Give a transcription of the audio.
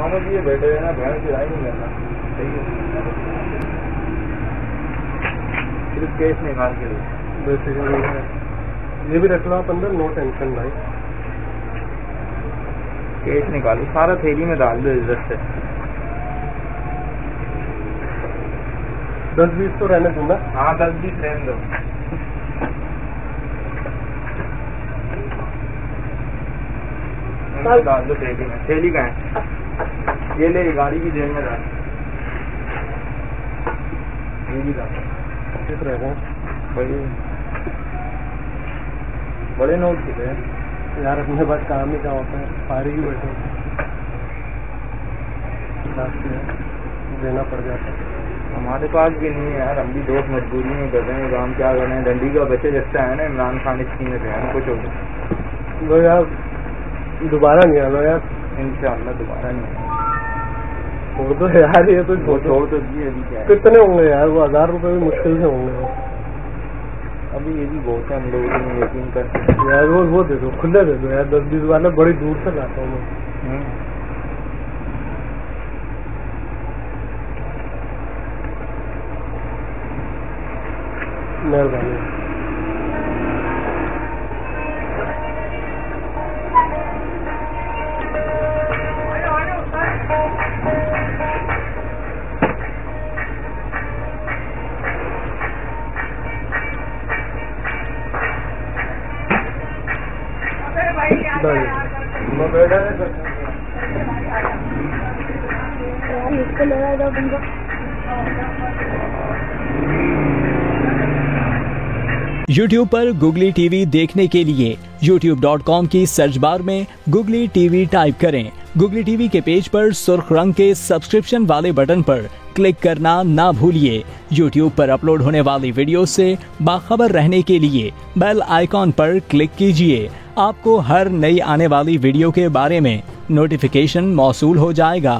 गाँव में भी ये बैठे हैं ना, भैंस चराई नहीं करना सही है, सिर्फ केस निकाल के ये भी रख लो आप अंदर, नो टेंशन भाई। केस निकालो, सारा थैली में डाल दो इज्जत से। 10-20 तो रहने दूंगा। हाँ 10-20 रहने दो। डाल दो थैली में। थैली का है ये, ले गाड़ी की जेब में डाल, ये भी डाल। किस रहेगा भाई बड़े नोट कितने यार, अपने पास काम ही क्या होता है, पारी ही बैठे देना पड़ जाता है। हमारे पास भी नहीं है यार, हम भी दोस्त मजबूरी में कर रहे हैं काम, क्या कर रहे हैं। डंडी का बच्चे जैसा है ना, इमरान खान स्कीम में है, कुछ हो गया वो यार दोबारा नहीं आना यार, इंशाल्लाह दोबारा नहीं आना। छोड़ दो यार, ये तो छोड़ तो दिए। अभी क्या है, कितने होंगे यार वो, 1000 रुपए भी मुश्किल से होंगे। अभी ये भी बहुत है, हम लोग यकीन करते यार वो दे दो, खुले दे दो यार, 10-20 वाला बड़ी दूर से लाता हूँ मैं। मेहरबानी। YouTube पर गुगली टीवी देखने के लिए youtube.com की सर्च बार में गुगली टीवी टाइप करें। गुगली टीवी के पेज पर सुर्ख रंग के सब्सक्रिप्शन वाले बटन पर क्लिक करना ना भूलिए। YouTube पर अपलोड होने वाली वीडियो से बाखबर रहने के लिए बेल आइकॉन पर क्लिक कीजिए। आपको हर नई आने वाली वीडियो के बारे में नोटिफिकेशन मौसूल हो जाएगा।